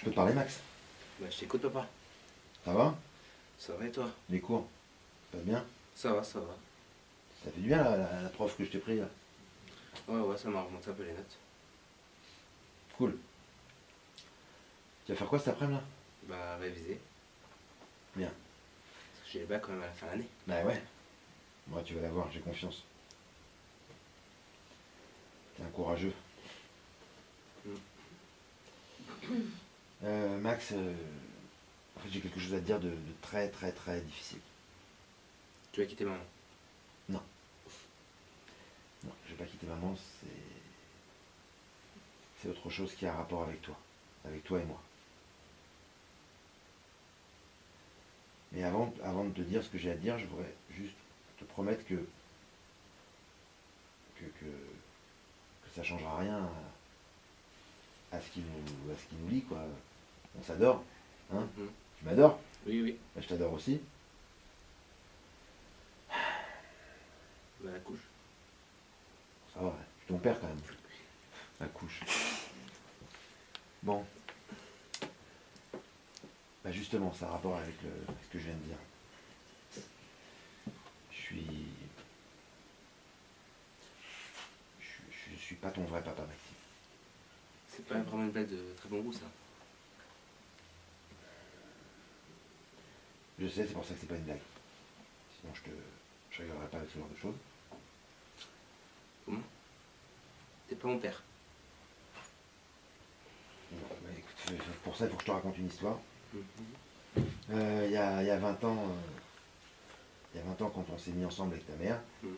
Je peux te parler, Max? Bah, je t'écoute, papa. Ça va? Ça va et toi? Les cours? Pas bien? Ça va, ça va. Ça fait du bien la prof que je t'ai pris là. Ouais, ouais, ça m'a remonté un peu les notes. Cool. Tu vas faire quoi cet après-midi là? Bah, réviser. Bien. Parce que j'ai le bac quand même à la fin de l'année. Bah ouais. Moi tu vas l'avoir, j'ai confiance. T'es un courageux. Max, en fait j'ai quelque chose à te dire de très très très difficile. Tu vas quitter maman. Non. Non, je vais pas quitter maman, c'est autre chose qui a un rapport avec toi. Avec toi et moi. Mais avant de te dire ce que j'ai à te dire, je voudrais juste te promettre que ça changera rien à ce qui nous lie, quoi. On s'adore, hein? Mhm. Tu m'adores? Oui, oui. Bah, je t'adore aussi. Bah, la couche. Ça va, ouais. Je suis ton père quand même. La couche. Bon. Bah justement, ça a rapport avec ce que je viens de dire. Je suis. Je suis pas ton vrai papa, Maxime. C'est pas vraiment une blague de très bon goût, ça. Je sais, c'est pour ça que c'est pas une blague. Sinon je rigolerais pas avec ce genre de choses. Comment? T'es pas mon père. Bon, bah, écoute, pour ça, il faut que je te raconte une histoire. Mhm. Il y a 20 ans, il y a 20 ans, quand on s'est mis ensemble avec ta mère, Mhm.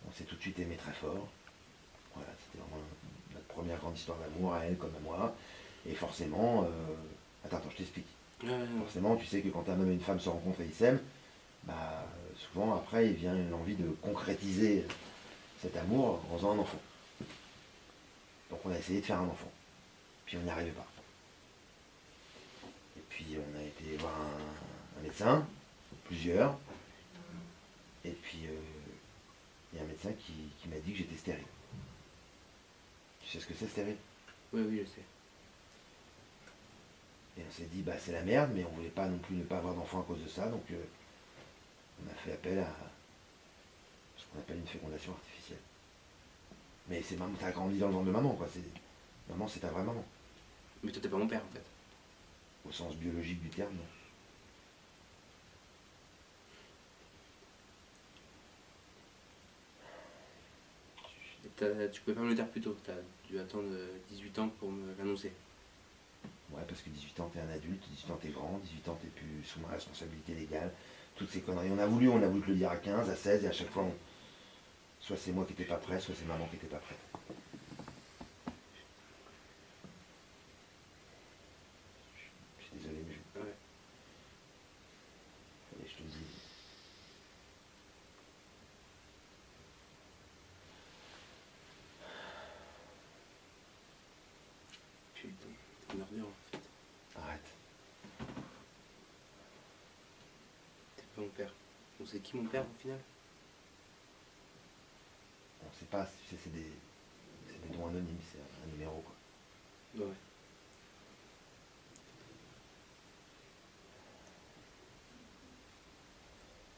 on s'est tout de suite aimé très fort. Voilà, c'était vraiment notre première grande histoire d'amour, à elle comme à moi. Et forcément, attends, je t'explique. Ouais. Forcément, tu sais que quand un homme et une femme se rencontrent et ils s'aiment, bah, souvent après, il vient une envie de concrétiser cet amour en faisant un enfant. Donc on a essayé de faire un enfant. Puis on n'y arrivait pas. Et puis on a été voir un médecin, plusieurs. Et puis il y a un médecin qui m'a dit que j'étais stérile. Tu sais ce que c'est stérile? Oui, oui, je sais. Et on s'est dit, bah c'est la merde, mais on voulait pas non plus ne pas avoir d'enfant à cause de ça. Donc on a fait appel à ce qu'on appelle une fécondation artificielle. Mais c'est maman, t'as grandi dans le ventre de maman, quoi. Maman, c'est ta vraie maman. Mais toi, t'es pas mon père, en fait. Au sens biologique du terme, non. Tu pouvais pas me le dire plus tôt. T'as dû attendre 18 ans pour me l'annoncer. Ouais, parce que 18 ans, t'es un adulte, 18 ans, t'es grand, 18 ans, t'es plus sous ma responsabilité légale. Toutes ces conneries. On a voulu te le dire à 15, à 16, et à chaque fois, soit c'est moi qui n'étais pas prêt, soit c'est maman qui n'était pas prête. Je suis désolé, mais Ouais. fallait que je te le dise. Putain, t'es une ordure, en fait. Arrête. T'es pas mon père. Donc c'est qui mon père, au final? On sait pas, tu sais, c'est des dons anonymes, c'est un numéro, quoi. Ouais.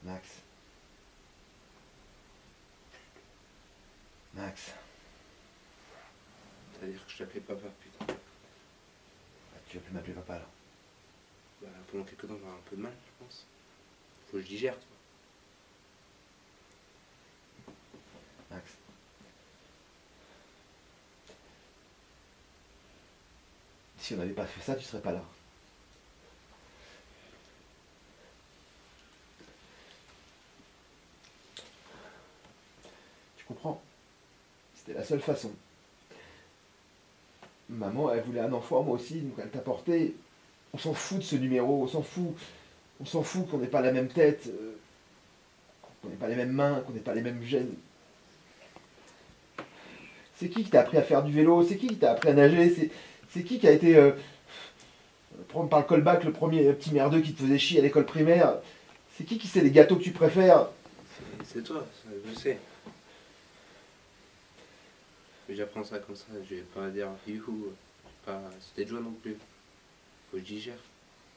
Max. Max. C'est-à-dire que je t'appelais papa, putain. Ah, tu vas plus m'appeler papa, là. Bah, pendant quelques temps, j'aurai un peu de mal, je pense. Faut que je digère, tu Max. Si on n'avait pas fait ça, tu serais pas là. Tu comprends? C'était la seule façon. Maman, elle voulait un enfant, moi aussi, donc elle t'a porté. On s'en fout de ce numéro, on s'en fout qu'on n'ait pas la même tête, qu'on n'ait pas les mêmes mains, qu'on n'ait pas les mêmes gènes. C'est qui t'a appris à faire du vélo? C'est qui t'a appris à nager? C'est qui a été prendre par le callback le premier petit merdeux qui te faisait chier à l'école primaire? C'est qui sait les gâteaux que tu préfères? vois. C'est toi, ça, je sais. Mais j'apprends ça comme ça, je vais pas dire youhou, je vais pas citer de joie non plus. Faut que je digère.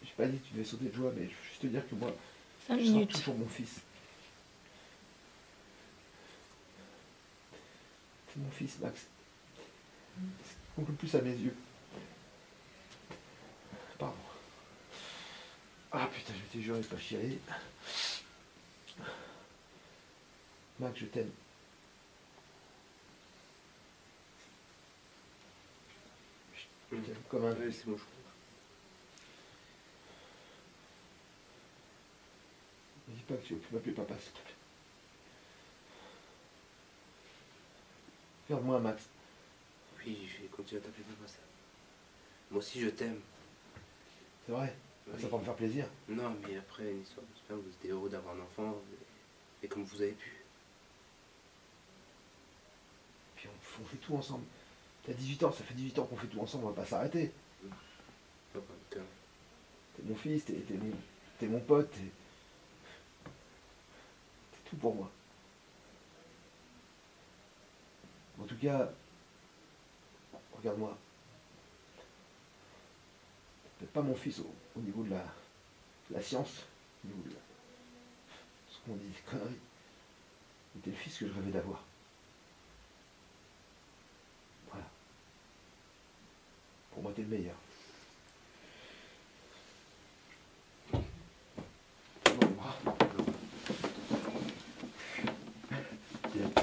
J'ai pas dit que tu devais sauter de joie, mais je veux juste te dire que moi, 5 je sors minutes. toujours mon fils. C'est mon fils, Max. C'est ce qui compte le plus à mes yeux. Pardon. Ah putain, je vais te jurer de pas chialer. Max, je t'aime. Je t'aime comme un Ouais, fils. c'est bon, je comprends. Ne dis pas que tu veux plus m'appeler papa, s'il te plaît. Regarde-moi, Max. Oui, je vais continuer à t'appeler papa, ça. Moi aussi, je t'aime. C'est vrai. Oui. Ça va me faire plaisir. Non, mais après, une histoire de sperme, vous étiez heureux d'avoir un enfant, et comme vous avez pu. Puis on fait tout ensemble. T'as 18 ans, ça fait 18 ans qu'on fait tout ensemble, on va pas s'arrêter. Papa, t'es T'es mon fils, t'es mon pote, t'es tout pour moi. En tout cas, regarde-moi. Peut-être pas mon fils au niveau de la science, au niveau de ce qu'on dit, des conneries. Mais t'es le fils que je rêvais d'avoir. Voilà. Pour moi, t'es le meilleur.